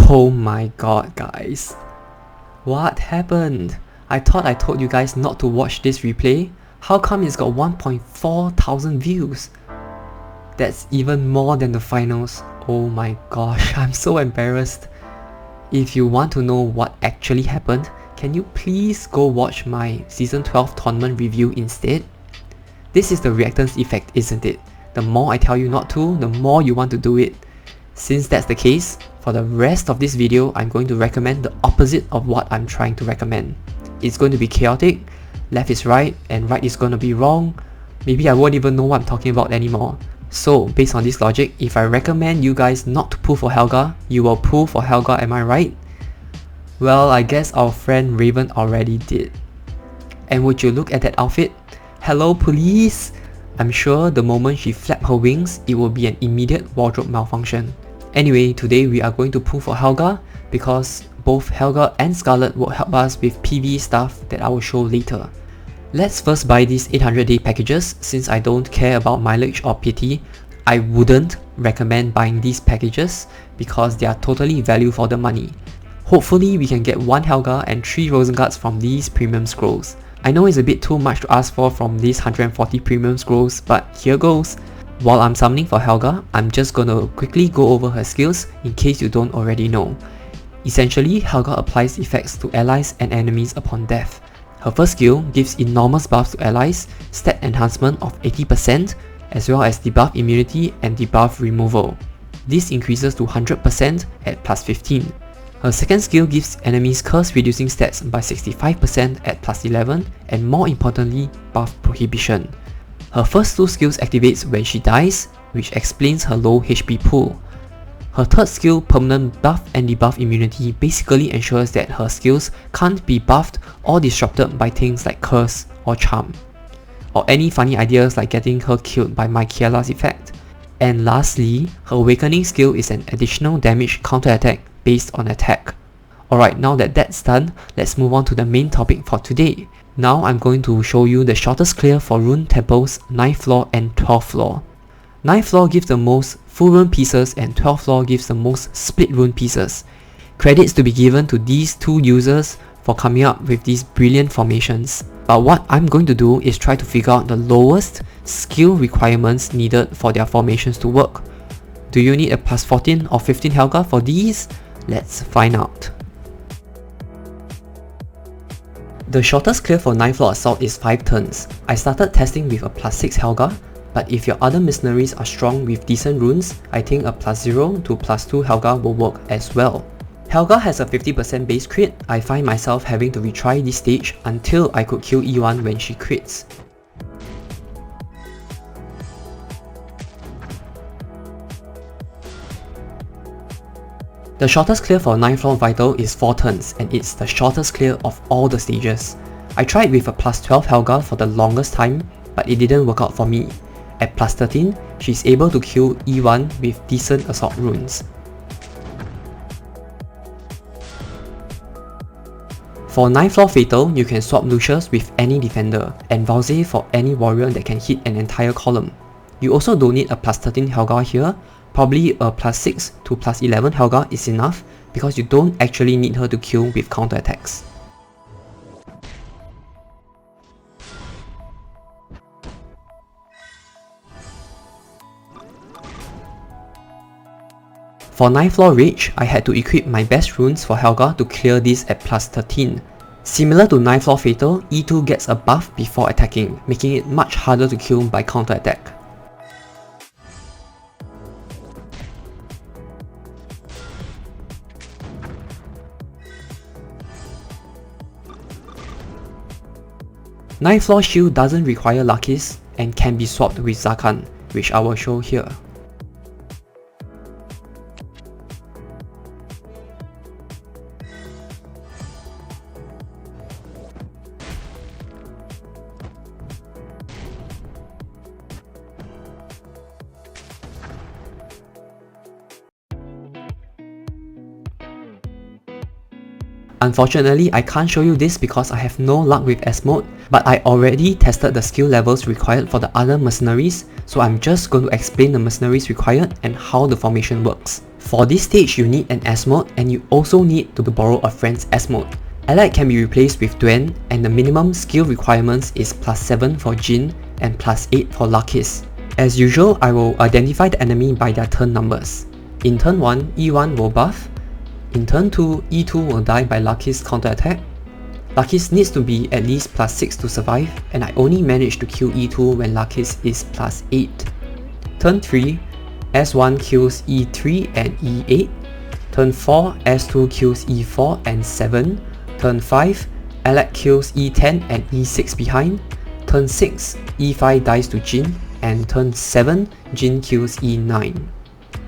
Oh my god, guys. What happened? I thought I told you guys not to watch this replay. How come it's got 1.4 thousand views? That's even more than the finals. Oh my gosh, I'm so embarrassed. If you want to know what actually happened, can you please go watch my Season 12 tournament review instead? This is the reactance effect, isn't it? The more I tell you not to, the more you want to do it. Since that's the case, for the rest of this video, I'm going to recommend the opposite of what I'm trying to recommend. It's going to be chaotic, left is right, and right is going to be wrong. Maybe I won't even know what I'm talking about anymore. So, based on this logic, if I recommend you guys not to pull for Helga, you will pull for Helga, am I right? Well, I guess our friend Raven already did. And would you look at that outfit? Hello police! I'm sure the moment she flapped her wings, it will be an immediate wardrobe malfunction. Anyway, today we are going to pull for Helga because both Helga and Scarlet will help us with PvE stuff that I will show later. Let's first buy these 800-day packages. Since I don't care about mileage or pity, I wouldn't recommend buying these packages because they are totally value for the money. Hopefully we can get 1 Helga and 3 Rosenguards from these premium scrolls. I know it's a bit too much to ask for from these 140 premium scrolls, but here goes. While I'm summoning for Helga, I'm just gonna quickly go over her skills in case you don't already know. Essentially, Helga applies effects to allies and enemies upon death. Her first skill gives enormous buffs to allies, stat enhancement of 80%, as well as debuff immunity and debuff removal. This increases to 100% at plus 15. Her second skill gives enemies curse reducing stats by 65% at plus 11, and more importantly, buff prohibition. Her first 2 skills activates when she dies, which explains her low HP pool. Her third skill, permanent buff and debuff immunity, basically ensures that her skills can't be buffed or disrupted by things like curse or charm, or any funny ideas like getting her killed by Michaela's effect. And lastly, her awakening skill is an additional damage counterattack based on attack. Alright, now that that's done, let's move on to the main topic for today. Now I'm going to show you the shortest clear for Rune Temple's 9th floor and 12th floor. 9th floor gives the most full rune pieces and 12th floor gives the most split rune pieces. Credits to be given to these 2 users for coming up with these brilliant formations. But what I'm going to do is try to figure out the lowest skill requirements needed for their formations to work. Do you need a plus 14 or 15 Helga for these? Let's find out. The shortest clear for 9th floor assault is 5 turns. I started testing with a plus 6 Helga, but if your other mercenaries are strong with decent runes, I think a plus 0 to plus 2 Helga will work as well. Helga has a 50% base crit. I find myself having to retry this stage until I could kill E1 when she crits. The shortest clear for 9th floor vital is 4 turns, and it's the shortest clear of all the stages. I tried with a plus 12 Helga for the longest time, but it didn't work out for me. At plus 13, she's able to kill E1 with decent assault runes. For 9th floor fatal, you can swap Lucius with any defender, and Valze for any warrior that can hit an entire column. You also don't need a plus 13 Helga here. Probably a plus 6 to plus 11 Helga is enough because you don't actually need her to kill with counterattacks. For 9th floor Rage, I had to equip my best runes for Helga to clear this at plus 13. Similar to 9th floor Fatal, E2 gets a buff before attacking, making it much harder to kill by counterattack. Ninth floor shield doesn't require Lakis and can be swapped with Zakan, which I will show here. Unfortunately, I can't show you this because I have no luck with Asmode, but I already tested the skill levels required for the other mercenaries, so I'm just going to explain the mercenaries required and how the formation works. For this stage, you need an Asmode, and you also need to borrow a friend's Asmode. Allied can be replaced with Duen, and the minimum skill requirements is +7 for Jin and +8 for Lakis. As usual, I will identify the enemy by their turn numbers. In turn 1, E1 will buff. In turn 2, E2 will die by Lakis counterattack. Lakis needs to be at least +6 to survive, and I only managed to kill E2 when Lakis is +8. Turn 3, S1 kills E3 and E8. Turn 4, S2 kills E4 and 7. Turn 5, Alec kills E10 and E6 behind. Turn 6, E5 dies to Jin, and turn 7, Jin kills E9.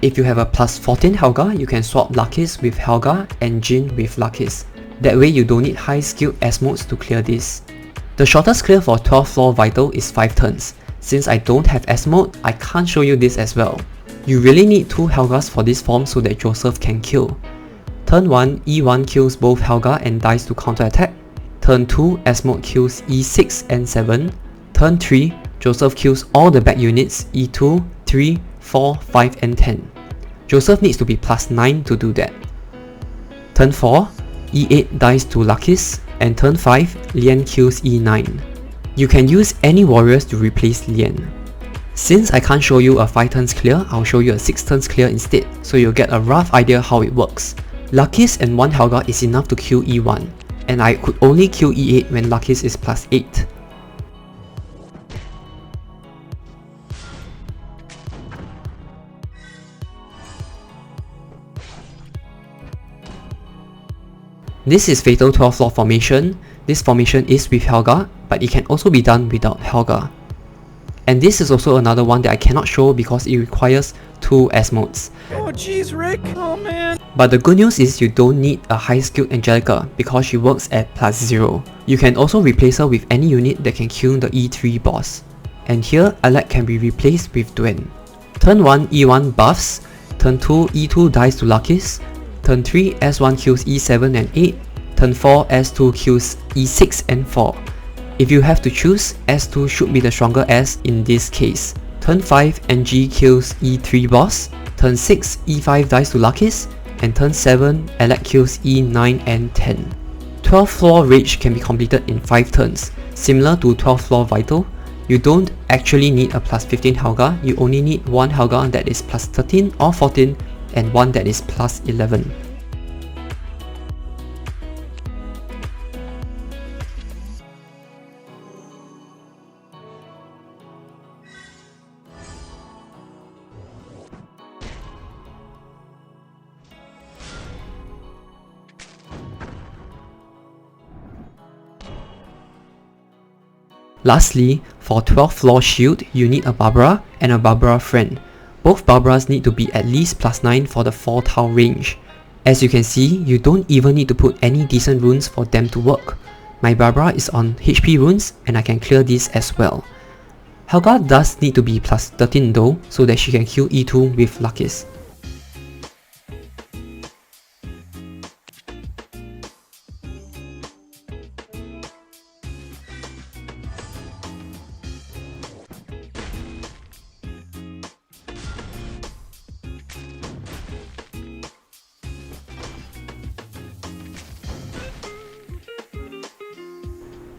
If you have a +14 Helga, you can swap Lakis with Helga and Jin with Lakis. That way you don't need high skilled Asmodes to clear this. The shortest clear for 12th floor Vital is 5 turns. Since I don't have Asmode, I can't show you this as well. You really need 2 Helgas for this form so that Joseph can kill. Turn 1, E1 kills both Helga and dies to counterattack. Turn 2, Asmode kills E6 and 7. Turn 3, Joseph kills all the back units E2, 3, 4, 5 and 10. Joseph needs to be +9 to do that. Turn 4, E8 dies to Lakis, and turn 5, Lian kills E9. You can use any warriors to replace Lian. Since I can't show you a 5 turns clear, I'll show you a 6 turns clear instead, so you'll get a rough idea how it works. Lakis and 1 Helga is enough to kill E1, and I could only kill E8 when Lakis is +8. This is Fatal 12th floor formation. This formation is with Helga, but it can also be done without Helga. And this is also another one that I cannot show because it requires 2 Asmodes. Oh jeez, Rick! Oh man! But the good news is you don't need a high skilled Angelica because she works at +0. You can also replace her with any unit that can kill the E3 boss. And here, Alec can be replaced with Duen. Turn 1, E1 buffs. Turn 2, E2 dies to Lakis. Turn 3, S1 kills E7 and 8. Turn 4, S2 kills E6 and 4. If you have to choose, S2 should be the stronger S in this case. Turn 5, NG kills E3 boss. Turn 6, E5 dies to Lakis. And turn 7, Alec kills E9 and 10. 12th floor Rage can be completed in 5 turns. Similar to 12th floor Vital, you don't actually need a +15 Helga, you only need 1 Helga that is +13 or 14 and 1 that is +11. Lastly, for 12th floor shield, you need a Barbara and a Barbara friend. Both Barbaras need to be at least +9 for the 4 tile range. As you can see, you don't even need to put any decent runes for them to work. My Barbara is on HP runes and I can clear this as well. Helga does need to be +13 though, so that she can kill E2 with Lakis.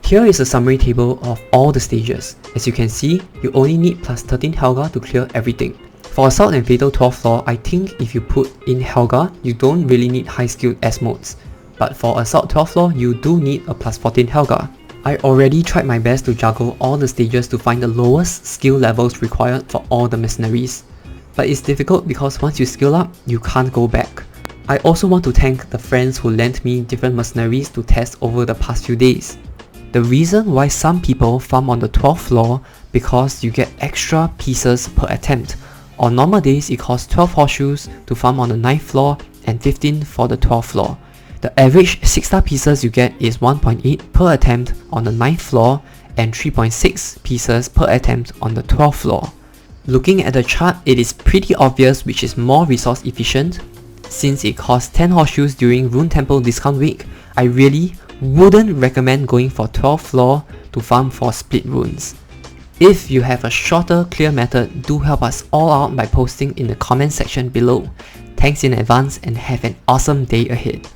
Here is a summary table of all the stages. As you can see, you only need +13 Helga to clear everything. For Assault and Fatal 12th floor, I think if you put in Helga, you don't really need high skilled Asmodes. But for Assault 12th floor, you do need a +14 Helga. I already tried my best to juggle all the stages to find the lowest skill levels required for all the mercenaries. But it's difficult because once you skill up, you can't go back. I also want to thank the friends who lent me different mercenaries to test over the past few days. The reason why some people farm on the 12th floor because you get extra pieces per attempt. On normal days, it costs 12 horseshoes to farm on the 9th floor and 15 for the 12th floor. The average 6-star pieces you get is 1.8 per attempt on the 9th floor and 3.6 pieces per attempt on the 12th floor. Looking at the chart, it is pretty obvious which is more resource efficient. Since it costs 10 horseshoes during Rune Temple discount week, I really wouldn't recommend going for 12th floor to farm for split runes. If you have a shorter, clear method, do help us all out by posting in the comment section below. Thanks in advance and have an awesome day ahead.